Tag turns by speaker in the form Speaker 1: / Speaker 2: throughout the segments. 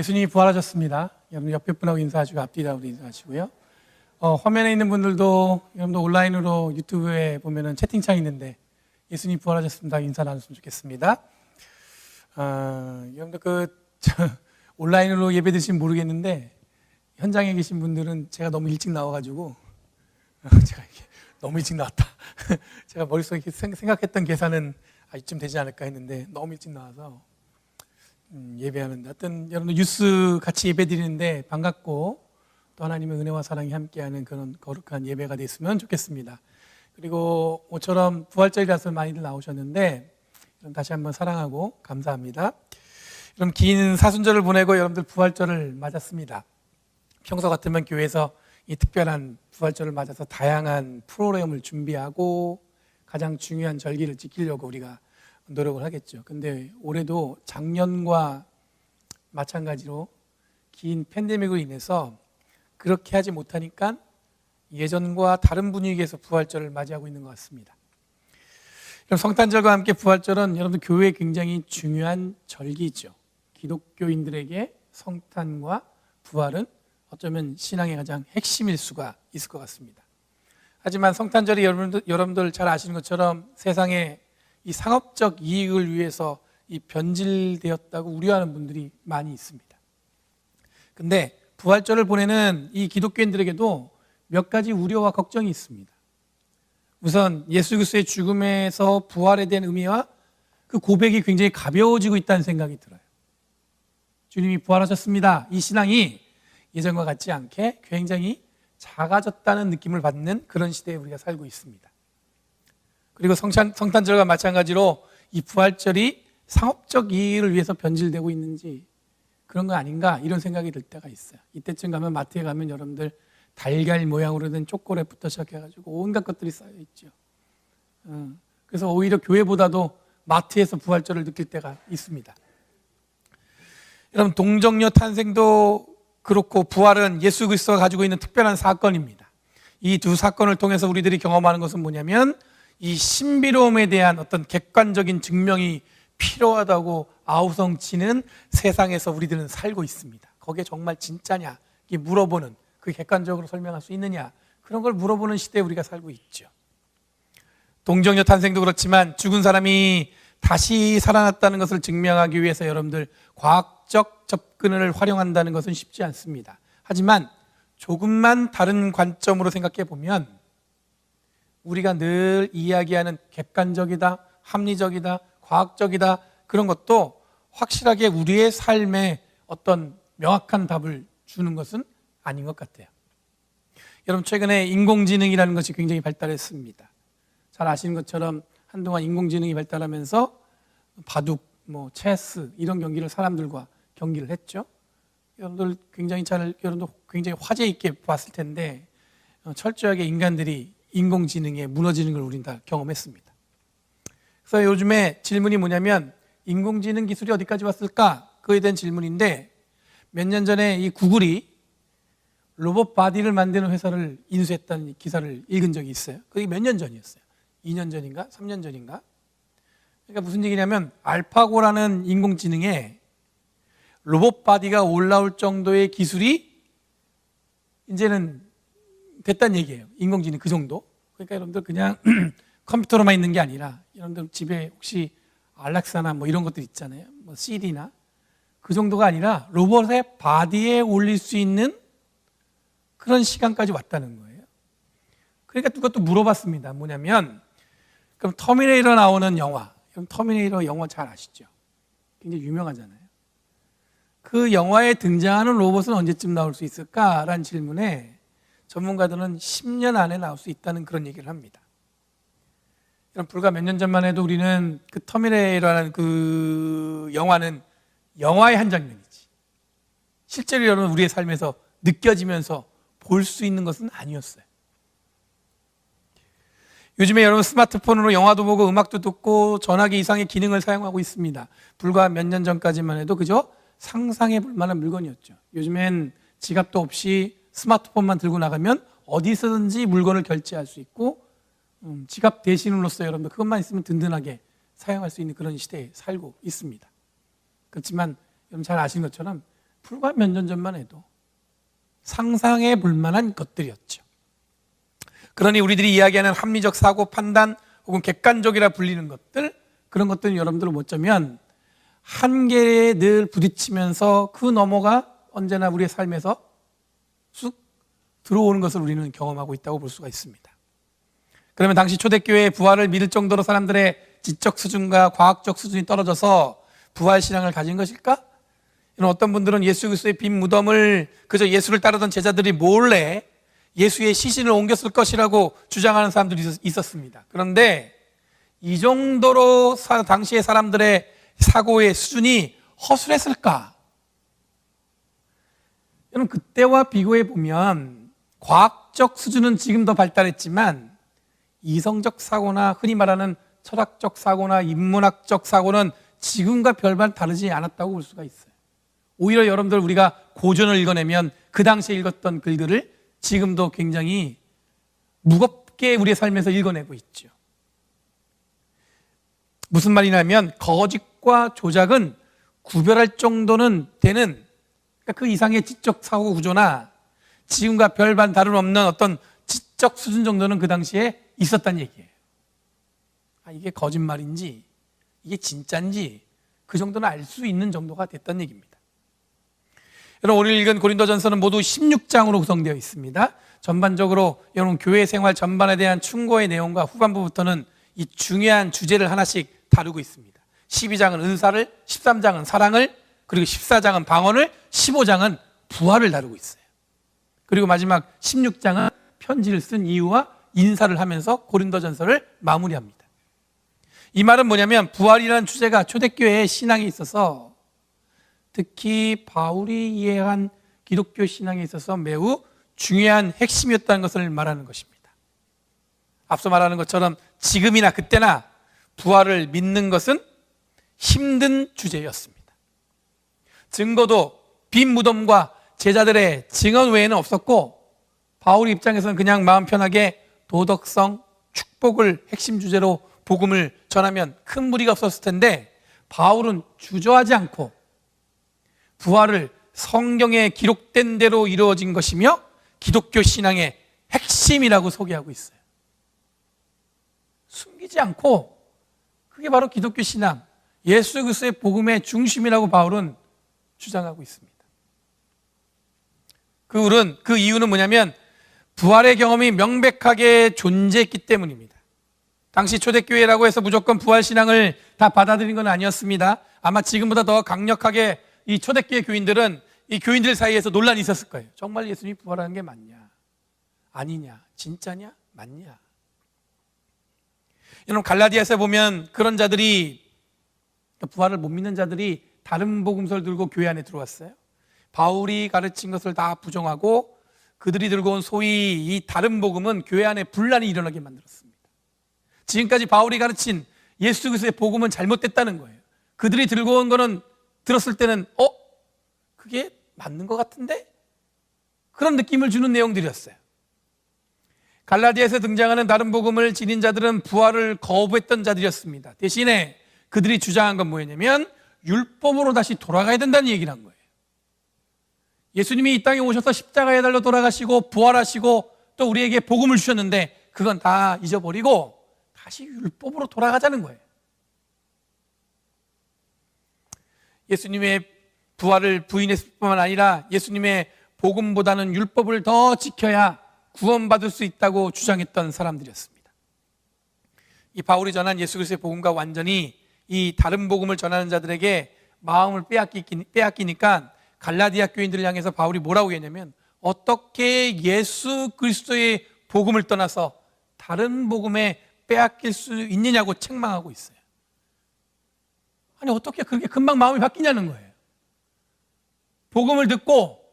Speaker 1: 예수님이 부활하셨습니다. 여러분 옆에 분하고 인사하시고 앞뒤하고 인사하시고요. 화면에 있는 분들도 여러분들 온라인으로 유튜브에 보면은 채팅창이 있는데 예수님 부활하셨습니다. 인사 나눴으면 좋겠습니다. 여러분들 온라인으로 예배 드시면 모르겠는데 현장에 계신 분들은 제가 너무 일찍 나와가지고 제가 이렇게 너무 일찍 나왔다. 제가 머릿속에 생각했던 계산은 이쯤 되지 않을까 했는데 너무 일찍 나와서 예배하는데 하여튼 여러분들 뉴스 같이 예배 드리는데 반갑고 또 하나님의 은혜와 사랑이 함께하는 그런 거룩한 예배가 됐으면 좋겠습니다. 그리고 모처럼 부활절이라서 많이들 나오셨는데 여러분 다시 한번 사랑하고 감사합니다. 여러분 긴 사순절을 보내고 여러분들 부활절을 맞았습니다. 평소 같으면 교회에서 이 특별한 부활절을 맞아서 다양한 프로그램을 준비하고 가장 중요한 절기를 지키려고 우리가 노력을 하겠죠. 근데 올해도 작년과 마찬가지로 긴 팬데믹으로 인해서 그렇게 하지 못하니까 예전과 다른 분위기에서 부활절을 맞이하고 있는 것 같습니다. 성탄절과 함께 부활절은 여러분들 교회에 굉장히 중요한 절기죠. 기독교인들에게 성탄과 부활은 어쩌면 신앙의 가장 핵심일 수가 있을 것 같습니다. 하지만 성탄절이 여러분들 잘 아시는 것처럼 세상에 이 상업적 이익을 위해서 이 변질되었다고 우려하는 분들이 많이 있습니다. 근데 부활절을 보내는 이 기독교인들에게도 몇 가지 우려와 걱정이 있습니다. 우선 예수 그리스도의 죽음에서 부활에 대한 의미와 그 고백이 굉장히 가벼워지고 있다는 생각이 들어요. 주님이 부활하셨습니다. 이 신앙이 예전과 같지 않게 굉장히 작아졌다는 느낌을 받는 그런 시대에 우리가 살고 있습니다. 그리고 성탄절과 마찬가지로 이 부활절이 상업적 이익을 위해서 변질되고 있는지 그런 거 아닌가 이런 생각이 들 때가 있어요. 이때쯤 가면 마트에 가면 여러분들 달걀 모양으로 된 초콜릿부터 시작해가지고 온갖 것들이 쌓여 있죠. 그래서 오히려 교회보다도 마트에서 부활절을 느낄 때가 있습니다. 여러분 동정녀 탄생도 그렇고 부활은 예수 그리스도가 가지고 있는 특별한 사건입니다. 이 두 사건을 통해서 우리들이 경험하는 것은 뭐냐면 이 신비로움에 대한 어떤 객관적인 증명이 필요하다고 아우성치는 세상에서 우리들은 살고 있습니다. 거기에 정말 진짜냐 이게 물어보는 그 객관적으로 설명할 수 있느냐 그런 걸 물어보는 시대에 우리가 살고 있죠. 동정녀 탄생도 그렇지만 죽은 사람이 다시 살아났다는 것을 증명하기 위해서 여러분들 과학적 접근을 활용한다는 것은 쉽지 않습니다. 하지만 조금만 다른 관점으로 생각해 보면 우리가 늘 이야기하는 객관적이다, 합리적이다, 과학적이다 그런 것도 확실하게 우리의 삶에 어떤 명확한 답을 주는 것은 아닌 것 같아요. 여러분 최근에 인공지능이라는 것이 굉장히 발달했습니다. 잘 아시는 것처럼 한동안 인공지능이 발달하면서 바둑, 체스 이런 경기를 사람들과 경기를 했죠. 여러분들 여러분들 굉장히 화제 있게 봤을 텐데 철저하게 인간들이 인공지능에 무너지는 걸 우린 다 경험했습니다. 그래서 요즘에 질문이 뭐냐면 인공지능 기술이 어디까지 왔을까? 그거에 대한 질문인데 몇 년 전에 이 구글이 로봇 바디를 만드는 회사를 인수했다는 기사를 읽은 적이 있어요. 그게 몇 년 전이었어요. 2년 전인가? 3년 전인가? 그러니까 무슨 얘기냐면 알파고라는 인공지능에 로봇 바디가 올라올 정도의 기술이 이제는 됐다는 얘기예요. 인공지능 그 정도. 그러니까 여러분들 그냥 컴퓨터로만 있는 게 아니라 여러분들 집에 혹시 알렉사나 이런 것들 있잖아요. CD나 그 정도가 아니라 로봇의 바디에 올릴 수 있는 그런 시간까지 왔다는 거예요. 그러니까 누가 또 물어봤습니다. 뭐냐면 그럼 터미네이터 나오는 영화, 터미네이터 영화 잘 아시죠? 굉장히 유명하잖아요. 그 영화에 등장하는 로봇은 언제쯤 나올 수 있을까라는 질문에 전문가들은 10년 안에 나올 수 있다는 그런 얘기를 합니다. 불과 몇 년 전만 해도 우리는 그 터미네이터라는 그 영화는 영화의 한 장면이지 실제로 여러분 우리의 삶에서 느껴지면서 볼 수 있는 것은 아니었어요. 요즘에 여러분 스마트폰으로 영화도 보고 음악도 듣고 전화기 이상의 기능을 사용하고 있습니다. 불과 몇 년 전까지만 해도 그저 상상해 볼 만한 물건이었죠. 요즘엔 지갑도 없이 스마트폰만 들고 나가면 어디서든지 물건을 결제할 수 있고 지갑 대신으로서 여러분들 그것만 있으면 든든하게 사용할 수 있는 그런 시대에 살고 있습니다. 그렇지만 여러분 잘 아시는 것처럼 불과 몇 년 전만 해도 상상해 볼 만한 것들이었죠. 그러니 우리들이 이야기하는 합리적 사고 판단 혹은 객관적이라 불리는 것들, 그런 것들은 여러분들 어쩌면 한계에 늘 부딪히면서 그 너머가 언제나 우리의 삶에서 쑥 들어오는 것을 우리는 경험하고 있다고 볼 수가 있습니다. 그러면 당시 초대교회의 부활을 믿을 정도로 사람들의 지적 수준과 과학적 수준이 떨어져서 부활 신앙을 가진 것일까? 이런 어떤 분들은 예수 그리스도의 빈 무덤을 그저 예수를 따르던 제자들이 몰래 예수의 시신을 옮겼을 것이라고 주장하는 사람들이 있었습니다. 그런데 이 정도로 당시의 사람들의 사고의 수준이 허술했을까? 여러분, 그때와 비교해 보면 과학적 수준은 지금 더 발달했지만 이성적 사고나 흔히 말하는 철학적 사고나 인문학적 사고는 지금과 별반 다르지 않았다고 볼 수가 있어요. 오히려 여러분들 우리가 고전을 읽어내면 그 당시에 읽었던 글들을 지금도 굉장히 무겁게 우리의 삶에서 읽어내고 있죠. 무슨 말이냐면 거짓과 조작은 구별할 정도는 되는, 그러니까 그 이상의 지적 사고 구조나 지금과 별반 다름없는 어떤 지적 수준 정도는 그 당시에 있었다는 얘기예요. 이게 거짓말인지 이게 진짜인지 그 정도는 알 수 있는 정도가 됐다는 얘기입니다. 여러분, 오늘 읽은 고린도전서는 모두 16장으로 구성되어 있습니다. 전반적으로 여러분 교회 생활 전반에 대한 충고의 내용과 후반부부터는 이 중요한 주제를 하나씩 다루고 있습니다. 12장은 은사를, 13장은 사랑을, 그리고 14장은 방언을, 15장은 부활을 다루고 있어요. 그리고 마지막 16장은 편지를 쓴 이유와 인사를 하면서 고린도전서를 마무리합니다. 이 말은 뭐냐면 부활이라는 주제가 초대교회의 신앙에 있어서, 특히 바울이 이해한 기독교 신앙에 있어서 매우 중요한 핵심이었다는 것을 말하는 것입니다. 앞서 말하는 것처럼 지금이나 그때나 부활을 믿는 것은 힘든 주제였습니다. 증거도 빈 무덤과 제자들의 증언 외에는 없었고, 바울 입장에서는 그냥 마음 편하게 도덕성, 축복을 핵심 주제로 복음을 전하면 큰 무리가 없었을 텐데, 바울은 주저하지 않고 부활을 성경에 기록된 대로 이루어진 것이며 기독교 신앙의 핵심이라고 소개하고 있어요. 숨기지 않고 그게 바로 기독교 신앙, 예수 그리스도의 복음의 중심이라고 바울은 주장하고 있습니다. 그 이유는 뭐냐면 부활의 경험이 명백하게 존재했기 때문입니다. 당시 초대교회라고 해서 무조건 부활신앙을 다 받아들인 건 아니었습니다. 아마 지금보다 더 강력하게 이 초대교회 교인들은 이 교인들 사이에서 논란이 있었을 거예요. 정말 예수님이 부활하는 게 맞냐? 아니냐? 진짜냐? 맞냐? 여러분, 갈라디아서에 보면 그런 자들이, 부활을 못 믿는 자들이 다른 복음서를 들고 교회 안에 들어왔어요. 바울이 가르친 것을 다 부정하고 그들이 들고 온 소위 이 다른 복음은 교회 안에 분란이 일어나게 만들었습니다. 지금까지 바울이 가르친 예수 그리스도의 복음은 잘못됐다는 거예요. 그들이 들고 온 거는 들었을 때는 그게 맞는 것 같은데? 그런 느낌을 주는 내용들이었어요. 갈라디아에서 등장하는 다른 복음을 지닌 자들은 부활을 거부했던 자들이었습니다. 대신에 그들이 주장한 건 뭐였냐면 율법으로 다시 돌아가야 된다는 얘기를 한 거예요. 예수님이 이 땅에 오셔서 십자가에 달려 돌아가시고 부활하시고 또 우리에게 복음을 주셨는데 그건 다 잊어버리고 다시 율법으로 돌아가자는 거예요. 예수님의 부활을 부인했을 뿐만 아니라 예수님의 복음보다는 율법을 더 지켜야 구원받을 수 있다고 주장했던 사람들이었습니다. 이 바울이 전한 예수 그리스도의 복음과 완전히 이 다른 복음을 전하는 자들에게 마음을 빼앗기니까 갈라디아 교인들을 향해서 바울이 뭐라고 했냐면 어떻게 예수 그리스도의 복음을 떠나서 다른 복음에 빼앗길 수 있느냐고 책망하고 있어요. 아니 어떻게 그렇게 금방 마음이 바뀌냐는 거예요. 복음을 듣고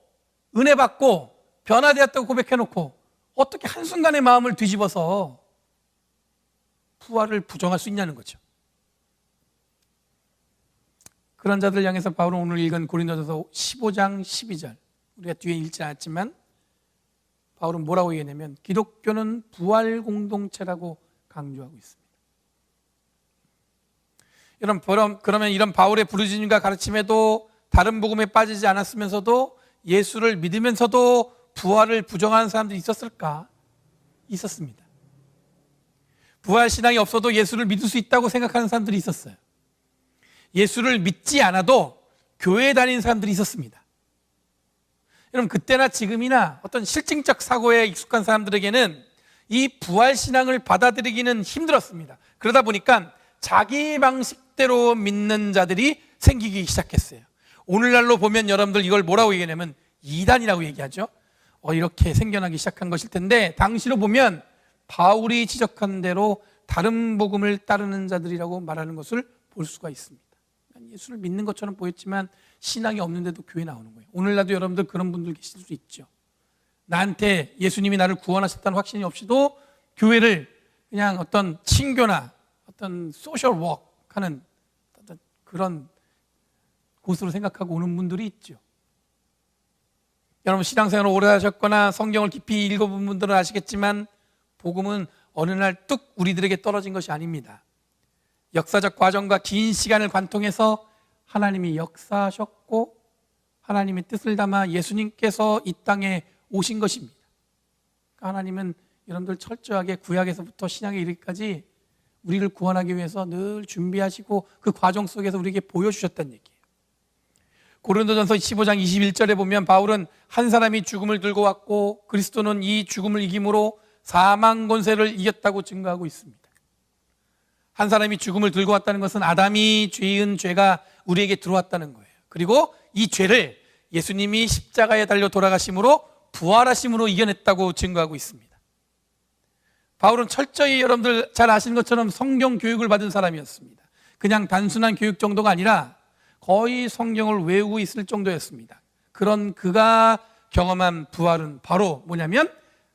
Speaker 1: 은혜 받고 변화되었다고 고백해놓고 어떻게 한순간에 마음을 뒤집어서 부활을 부정할 수 있냐는 거죠. 그런 자들을 향해서 바울은 오늘 읽은 고린도전서 15장 12절, 우리가 뒤에 읽지 않았지만 바울은 뭐라고 얘기했냐면 기독교는 부활 공동체라고 강조하고 있습니다. 여러분, 그러면 이런 바울의 부르짖음과 가르침에도 다른 복음에 빠지지 않았으면서도 예수를 믿으면서도 부활을 부정하는 사람들이 있었을까? 있었습니다. 부활 신앙이 없어도 예수를 믿을 수 있다고 생각하는 사람들이 있었어요. 예수를 믿지 않아도 교회에 다니는 사람들이 있었습니다. 여러분, 그때나 지금이나 어떤 실증적 사고에 익숙한 사람들에게는 이 부활 신앙을 받아들이기는 힘들었습니다. 그러다 보니까 자기 방식대로 믿는 자들이 생기기 시작했어요. 오늘날로 보면 여러분들 이걸 뭐라고 얘기하냐면 이단이라고 얘기하죠. 이렇게 생겨나기 시작한 것일 텐데, 당시로 보면 바울이 지적한 대로 다른 복음을 따르는 자들이라고 말하는 것을 볼 수가 있습니다. 예수를 믿는 것처럼 보였지만 신앙이 없는데도 교회 나오는 거예요. 오늘날도 여러분들 그런 분들 계실 수 있죠. 나한테 예수님이 나를 구원하셨다는 확신이 없이도 교회를 그냥 어떤 친교나 어떤 소셜 워크 하는 어떤 그런 곳으로 생각하고 오는 분들이 있죠. 여러분, 신앙생활을 오래 하셨거나 성경을 깊이 읽어본 분들은 아시겠지만 복음은 어느 날 뚝 우리들에게 떨어진 것이 아닙니다. 역사적 과정과 긴 시간을 관통해서 하나님이 역사하셨고 하나님의 뜻을 담아 예수님께서 이 땅에 오신 것입니다. 하나님은 여러분들 철저하게 구약에서부터 신약에 이르기까지 우리를 구원하기 위해서 늘 준비하시고 그 과정 속에서 우리에게 보여주셨다는 얘기예요. 고린도전서 15장 21절에 보면 바울은 한 사람이 죽음을 들고 왔고 그리스도는 이 죽음을 이김으로 사망 권세를 이겼다고 증거하고 있습니다. 한 사람이 죽음을 들고 왔다는 것은 아담이 죄인 죄가 우리에게 들어왔다는 거예요. 그리고 이 죄를 예수님이 십자가에 달려 돌아가심으로 부활하심으로 이겨냈다고 증거하고 있습니다. 바울은 철저히 여러분들 잘 아시는 것처럼 성경 교육을 받은 사람이었습니다. 그냥 단순한 교육 정도가 아니라 거의 성경을 외우고 있을 정도였습니다. 그런 그가 경험한 부활은 바로 뭐냐면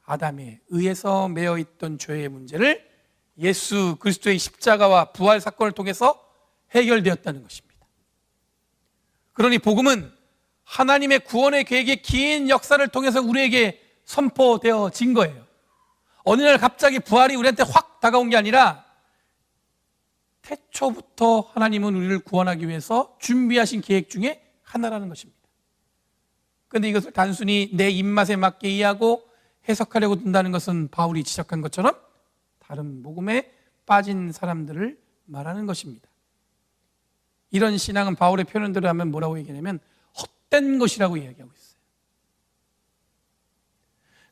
Speaker 1: 아담에 의해서 매여있던 죄의 문제를 예수 그리스도의 십자가와 부활 사건을 통해서 해결되었다는 것입니다. 그러니 복음은 하나님의 구원의 계획의 긴 역사를 통해서 우리에게 선포되어진 거예요. 어느 날 갑자기 부활이 우리한테 확 다가온 게 아니라 태초부터 하나님은 우리를 구원하기 위해서 준비하신 계획 중에 하나라는 것입니다. 그런데 이것을 단순히 내 입맛에 맞게 이해하고 해석하려고 든다는 것은 바울이 지적한 것처럼 다른 복음에 빠진 사람들을 말하는 것입니다. 이런 신앙은 바울의 표현대로 하면 뭐라고 얘기하냐면 헛된 것이라고 이야기하고 있어요.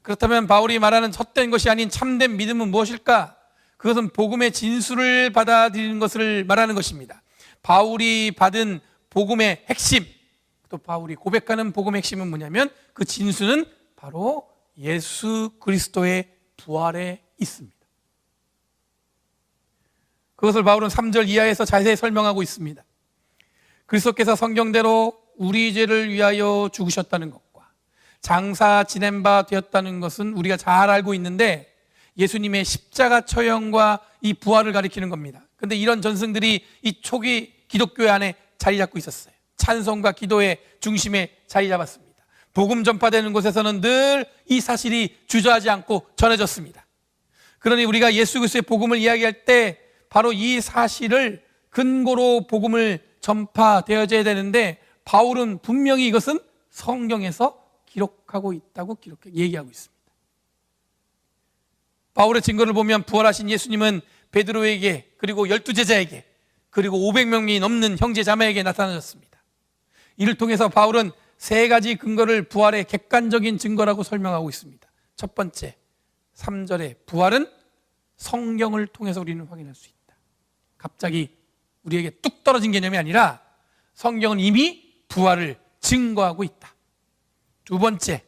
Speaker 1: 그렇다면 바울이 말하는 헛된 것이 아닌 참된 믿음은 무엇일까? 그것은 복음의 진수를 받아들이는 것을 말하는 것입니다. 바울이 받은 복음의 핵심, 또 바울이 고백하는 복음의 핵심은 뭐냐면 그 진수는 바로 예수 그리스도의 부활에 있습니다. 그것을 바울은 3절 이하에서 자세히 설명하고 있습니다. 그리스도께서 성경대로 우리 죄를 위하여 죽으셨다는 것과 장사 지낸 바 되었다는 것은 우리가 잘 알고 있는데 예수님의 십자가 처형과 이 부활을 가리키는 겁니다. 그런데 이런 전승들이 이 초기 기독교회 안에 자리 잡고 있었어요. 찬송과 기도의 중심에 자리 잡았습니다. 복음 전파되는 곳에서는 늘 이 사실이 주저하지 않고 전해졌습니다. 그러니 우리가 예수 그리스도의 복음을 이야기할 때 바로 이 사실을 근거로 복음을 전파되어져야 되는데 바울은 분명히 이것은 성경에서 기록하고 있다고 얘기하고 있습니다. 바울의 증거를 보면 부활하신 예수님은 베드로에게 그리고 12제자에게 그리고 500명이 넘는 형제 자매에게 나타나셨습니다. 이를 통해서 바울은 세 가지 근거를 부활의 객관적인 증거라고 설명하고 있습니다. 첫 번째, 3절에 부활은 성경을 통해서 우리는 확인할 수 있다. 갑자기 우리에게 뚝 떨어진 개념이 아니라 성경은 이미 부활을 증거하고 있다. 두 번째,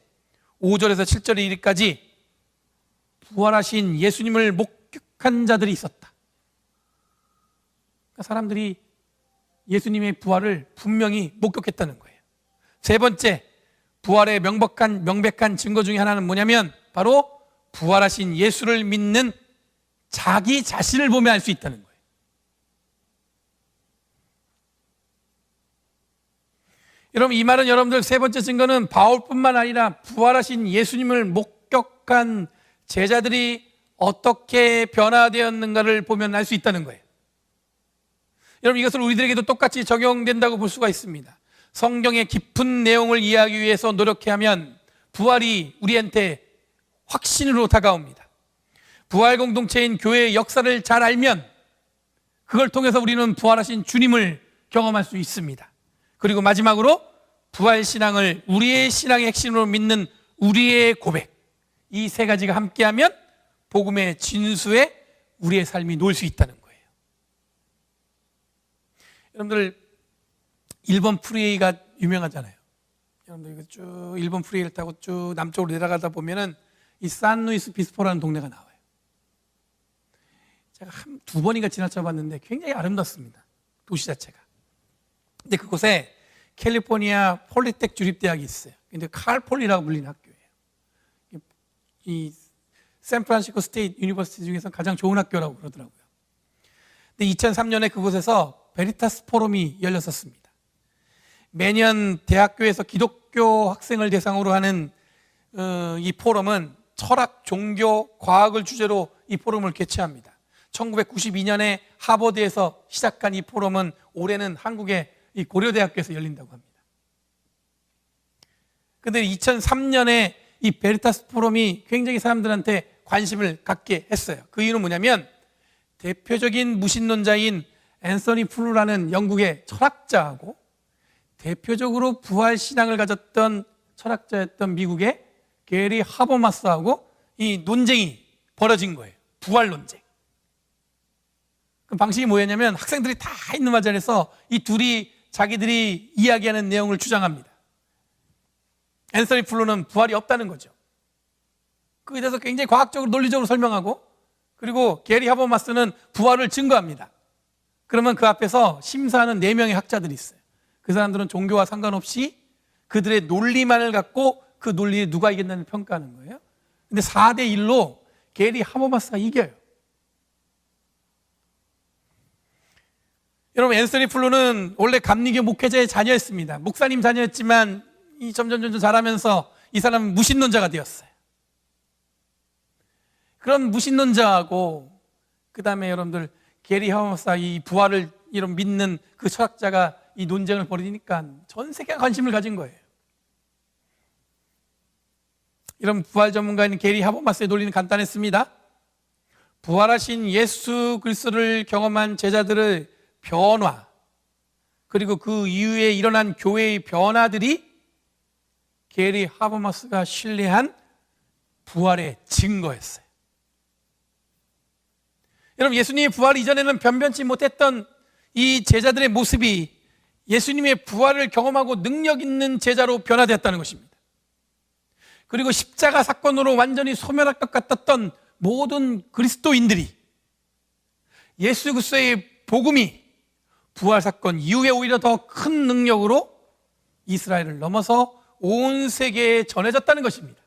Speaker 1: 5절에서 7절에 이르기까지 부활하신 예수님을 목격한 자들이 있었다. 그러니까 사람들이 예수님의 부활을 분명히 목격했다는 거예요. 세 번째, 부활의 명백한 증거 중에 하나는 뭐냐면 바로 부활하신 예수를 믿는 자기 자신을 보면 알 수 있다는 거예요. 여러분, 이 말은 여러분들 세 번째 증거는 바울뿐만 아니라 부활하신 예수님을 목격한 제자들이 어떻게 변화되었는가를 보면 알 수 있다는 거예요. 여러분, 이것을 우리들에게도 똑같이 적용된다고 볼 수가 있습니다. 성경의 깊은 내용을 이해하기 위해서 노력해야 하면 부활이 우리한테 확신으로 다가옵니다. 부활 공동체인 교회의 역사를 잘 알면 그걸 통해서 우리는 부활하신 주님을 경험할 수 있습니다. 그리고 마지막으로 부활 신앙을 우리의 신앙의 핵심으로 믿는 우리의 고백, 이 세 가지가 함께하면 복음의 진수에 우리의 삶이 놓일 수 있다는 거예요. 여러분들 일본 프리웨이가 유명하잖아요. 여러분들 이거 쭉 일본 프리웨이를 타고 쭉 남쪽으로 내려가다 보면은 이 산루이스 비스포라는 동네가 나와요. 제가 두 번인가 지나쳐 봤는데 굉장히 아름답습니다. 도시 자체가. 근데 그곳에 캘리포니아 폴리텍 주립대학이 있어요. 근데 칼폴리라고 불리는 학교예요. 이 샌프란시스코 스테이트 유니버시티 중에서 가장 좋은 학교라고 그러더라고요. 근데 2003년에 그곳에서 베리타스 포럼이 열렸었습니다. 매년 대학교에서 기독교 학생을 대상으로 하는 이 포럼은 철학, 종교, 과학을 주제로 이 포럼을 개최합니다. 1992년에 하버드에서 시작한 이 포럼은 올해는 한국의 이 고려대학교에서 열린다고 합니다. 그런데 2003년에 이 베리타스 포럼이 굉장히 사람들한테 관심을 갖게 했어요. 그 이유는 뭐냐면 대표적인 무신론자인 앤서니 플루라는 영국의 철학자하고 대표적으로 부활 신앙을 가졌던 철학자였던 미국의 게리 하버마스하고 이 논쟁이 벌어진 거예요. 부활 논쟁. 그 방식이 뭐였냐면 학생들이 다 있는 자리에서 이 둘이 자기들이 이야기하는 내용을 주장합니다. 앤서니 플루는 부활이 없다는 거죠. 그에 대해서 굉장히 과학적으로 논리적으로 설명하고, 그리고 게리 하버마스는 부활을 증거합니다. 그러면 그 앞에서 심사하는 4명의 학자들이 있어요. 그 사람들은 종교와 상관없이 그들의 논리만을 갖고 그 논리에 누가 이겼는지 평가하는 거예요. 근데 4대1로 게리 하버마스가 이겨요. 여러분, 앤서니 플루는 원래 감리교 목회자의 자녀였습니다. 목사님 자녀였지만 점점 자라면서 이 사람은 무신론자가 되었어요. 그런 무신론자하고 그 다음에 여러분들 게리 하버마스가 이 부활을 이런 믿는 그 철학자가 이 논쟁을 벌이니까 전 세계가 관심을 가진 거예요. 이런 부활 전문가인 게리 하버마스의 논리는 간단했습니다. 부활하신 예수 그리스도를 경험한 제자들의 변화, 그리고 그 이후에 일어난 교회의 변화들이 게리 하버마스가 신뢰한 부활의 증거였어요. 여러분, 예수님의 부활 이전에는 변변치 못했던 이 제자들의 모습이 예수님의 부활을 경험하고 능력 있는 제자로 변화되었다는 것입니다. 그리고 십자가 사건으로 완전히 소멸할 것 같았던 모든 그리스도인들이 예수 그리스도의 복음이 부활 사건 이후에 오히려 더 큰 능력으로 이스라엘을 넘어서 온 세계에 전해졌다는 것입니다.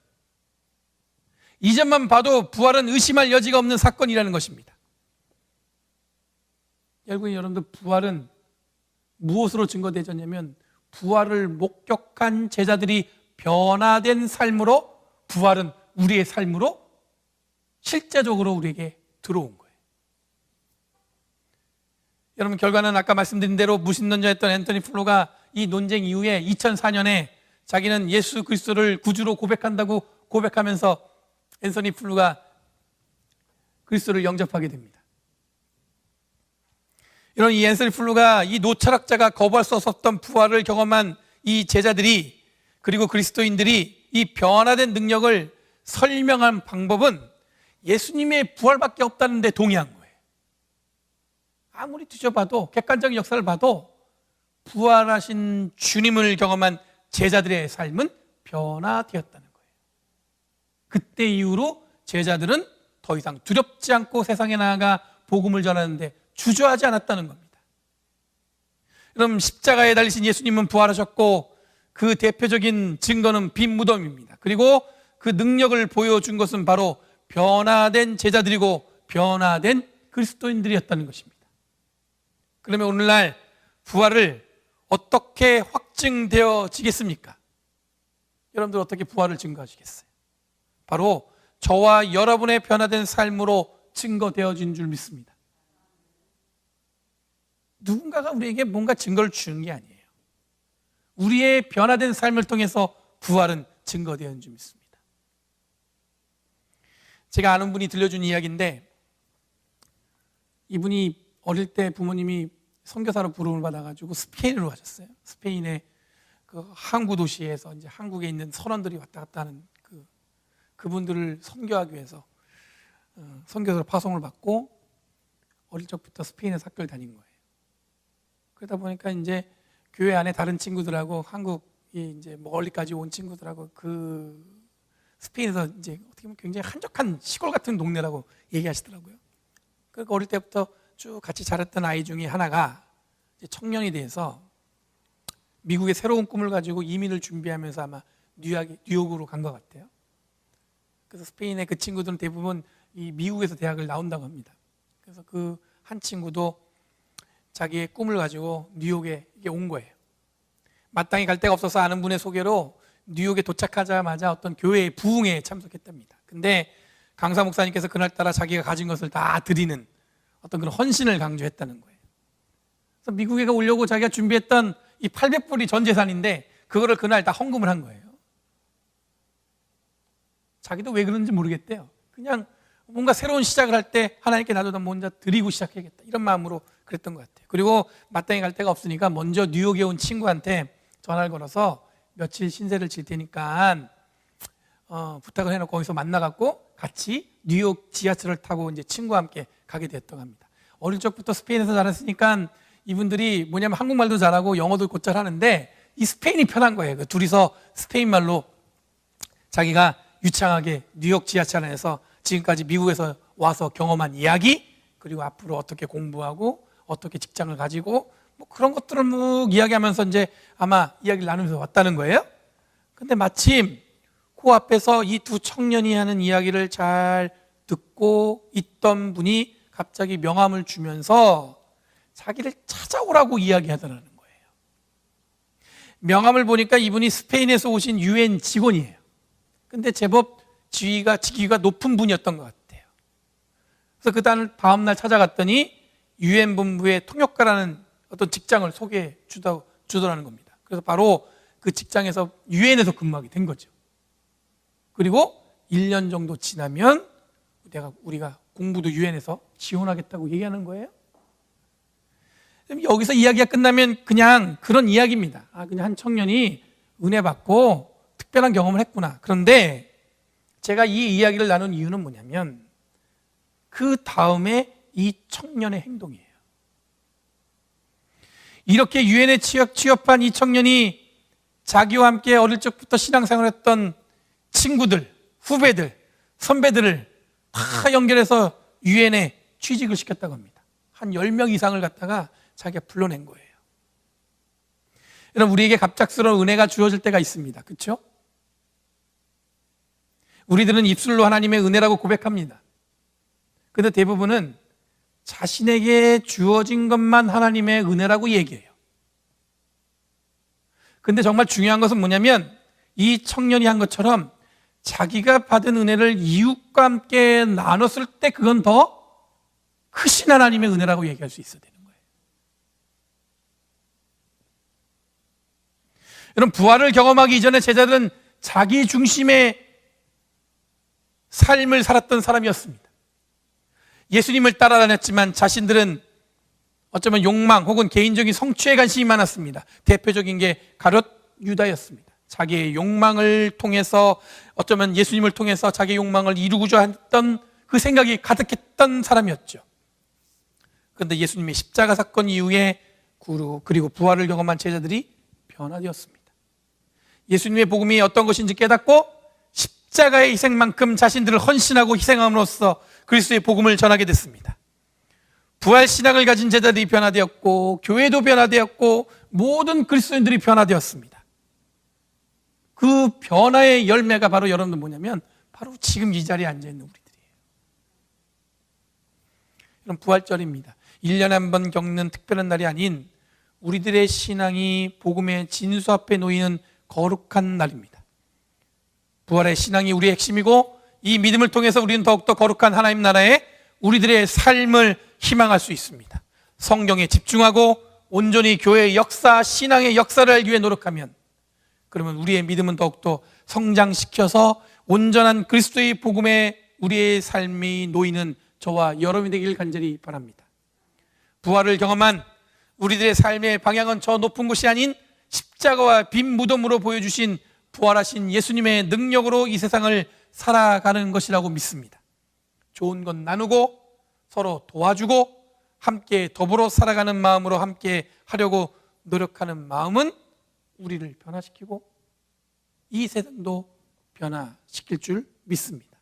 Speaker 1: 이전만 봐도 부활은 의심할 여지가 없는 사건이라는 것입니다. 여러분들, 부활은 무엇으로 증거되었냐면 부활을 목격한 제자들이 변화된 삶으로, 부활은 우리의 삶으로 실제적으로 우리에게 들어온 거예요. 여러분, 결과는 아까 말씀드린 대로 무신론자였던 앤서니 플루가 이 논쟁 이후에 2004년에 자기는 예수 그리스도를 구주로 고백한다고 고백하면서 앤서니 플루가 그리스도를 영접하게 됩니다. 이런 이 앤서니 플루가 이 노철학자가 거부할 수 없었던 부활을 경험한 이 제자들이, 그리고 그리스도인들이 이 변화된 능력을 설명한 방법은 예수님의 부활밖에 없다는 데 동의한 거예요. 아무리 뒤져봐도, 객관적인 역사를 봐도 부활하신 주님을 경험한 제자들의 삶은 변화되었다는 거예요. 그때 이후로 제자들은 더 이상 두렵지 않고 세상에 나아가 복음을 전하는데 주저하지 않았다는 겁니다. 그럼 십자가에 달리신 예수님은 부활하셨고 그 대표적인 증거는 빈 무덤입니다. 그리고 그 능력을 보여준 것은 바로 변화된 제자들이고 변화된 그리스도인들이었다는 것입니다. 그러면 오늘날 부활을 어떻게 확증되어지겠습니까? 여러분들 어떻게 부활을 증거하시겠어요? 바로 저와 여러분의 변화된 삶으로 증거되어진 줄 믿습니다. 누군가가 우리에게 뭔가 증거를 주는 게 아니에요. 우리의 변화된 삶을 통해서 부활은 증거되는 줄 믿습니다. 제가 아는 분이 들려준 이야기인데, 이분이 어릴 때 부모님이 선교사로 부름을 받아가지고 스페인으로 가셨어요. 스페인의 그 항구 도시에서 이제 한국에 있는 선원들이 왔다 갔다 하는 그분들을 선교하기 위해서 선교사로 파송을 받고 어릴 적부터 스페인에서 학교를 다닌 거예요. 그러다 보니까 이제 교회 안에 다른 친구들하고 한국이 이제 멀리까지 온 친구들하고 그 스페인에서 이제 어떻게 보면 굉장히 한적한 시골 같은 동네라고 얘기하시더라고요. 그러니까 어릴 때부터 쭉 같이 자랐던 아이 중에 하나가 이제 청년이 돼서 미국의 새로운 꿈을 가지고 이민을 준비하면서 아마 뉴욕으로 간 것 같아요. 그래서 스페인의 그 친구들은 대부분 이 미국에서 대학을 나온다고 합니다. 그래서 그 한 친구도 자기의 꿈을 가지고 뉴욕에 온 거예요. 마땅히 갈 데가 없어서 아는 분의 소개로 뉴욕에 도착하자마자 어떤 교회의 부흥회에 참석했답니다. 근데 강사 목사님께서 그날따라 자기가 가진 것을 다 드리는 어떤 그런 헌신을 강조했다는 거예요. 그래서 미국에 오려고 자기가 준비했던 이 800불이 전 재산인데 그거를 그날 다 헌금을 한 거예요. 자기도 왜 그런지 모르겠대요. 그냥 뭔가 새로운 시작을 할 때 하나님께 나도 먼저 드리고 시작해야겠다, 이런 마음으로 그랬던 것 같아요. 그리고 마땅히 갈 데가 없으니까 먼저 뉴욕에 온 친구한테 전화를 걸어서 며칠 신세를 질 테니까 부탁을 해놓고 거기서 만나갖고 같이 뉴욕 지하철을 타고 이제 친구와 함께 가게 됐다고 합니다. 어릴 적부터 스페인에서 자랐으니까 이분들이 뭐냐면 한국말도 잘하고 영어도 곧잘 하는데 이 스페인이 편한 거예요. 그 둘이서 스페인 말로 자기가 유창하게 뉴욕 지하철 안에서 지금까지 미국에서 와서 경험한 이야기, 그리고 앞으로 어떻게 공부하고 어떻게 직장을 가지고 뭐 그런 것들을 막 이야기하면서 이제 아마 이야기를 나누면서 왔다는 거예요. 근데 마침 그 앞에서 이 두 청년이 하는 이야기를 잘 듣고 있던 분이 갑자기 명함을 주면서 자기를 찾아오라고 이야기하더라는 거예요. 명함을 보니까 이분이 스페인에서 오신 UN 직원이에요. 근데 제법 직위가 높은 분이었던 것 같아요. 그래서 그 다음 날 찾아갔더니 UN 본부의 통역가라는 어떤 직장을 소개해 주더라는 겁니다. 그래서 바로 그 직장에서 UN에서 근무하게 된 거죠. 그리고 1년 정도 지나면 우리가 공부도 UN에서 지원하겠다고 얘기하는 거예요. 여기서 이야기가 끝나면 그냥 그런 이야기입니다. 그냥 한 청년이 은혜 받고 특별한 경험을 했구나. 그런데 제가 이 이야기를 나눈 이유는 뭐냐면 그 다음에 이 청년의 행동이에요. 이렇게 유엔에 취업한 이 청년이 자기와 함께 어릴 적부터 신앙생활했던 친구들, 후배들, 선배들을 다 연결해서 유엔에 취직을 시켰다고 합니다. 한 10명 이상을 갖다가 자기가 불러낸 거예요. 여러분, 우리에게 갑작스러운 은혜가 주어질 때가 있습니다. 그렇죠? 우리들은 입술로 하나님의 은혜라고 고백합니다. 그런데 대부분은 자신에게 주어진 것만 하나님의 은혜라고 얘기해요. 그런데 정말 중요한 것은 뭐냐면 이 청년이 한 것처럼 자기가 받은 은혜를 이웃과 함께 나눴을 때 그건 더 크신 하나님의 은혜라고 얘기할 수 있어야 되는 거예요. 여러분, 부활을 경험하기 이전에 제자들은 자기 중심의 삶을 살았던 사람이었습니다. 예수님을 따라다녔지만 자신들은 어쩌면 욕망 혹은 개인적인 성취에 관심이 많았습니다. 대표적인 게 가룟 유다였습니다. 자기의 욕망을 통해서 어쩌면 예수님을 통해서 자기의 욕망을 이루고자 했던 그 생각이 가득했던 사람이었죠. 그런데 예수님의 십자가 사건 이후에 그리고 부활을 경험한 제자들이 변화되었습니다. 예수님의 복음이 어떤 것인지 깨닫고 십자가의 희생만큼 자신들을 헌신하고 희생함으로써 그리스도의 복음을 전하게 됐습니다. 부활 신앙을 가진 제자들이 변화되었고 교회도 변화되었고 모든 그리스도인들이 변화되었습니다. 그 변화의 열매가 바로 여러분들 뭐냐면 바로 지금 이 자리에 앉아있는 우리들이에요. 이런 부활절입니다. 1년에 한 번 겪는 특별한 날이 아닌 우리들의 신앙이 복음의 진수 앞에 놓이는 거룩한 날입니다. 부활의 신앙이 우리의 핵심이고 이 믿음을 통해서 우리는 더욱더 거룩한 하나님 나라에 우리들의 삶을 희망할 수 있습니다. 성경에 집중하고 온전히 교회의 역사, 신앙의 역사를 알기 위해 노력하면, 그러면 우리의 믿음은 더욱더 성장시켜서 온전한 그리스도의 복음에 우리의 삶이 놓이는 저와 여러분이 되길 간절히 바랍니다. 부활을 경험한 우리들의 삶의 방향은 저 높은 곳이 아닌 십자가와 빈 무덤으로 보여주신 부활하신 예수님의 능력으로 이 세상을 살아가는 것이라고 믿습니다. 좋은 것 나누고 서로 도와주고 함께 더불어 살아가는 마음으로 함께 하려고 노력하는 마음은 우리를 변화시키고 이 세상도 변화시킬 줄 믿습니다.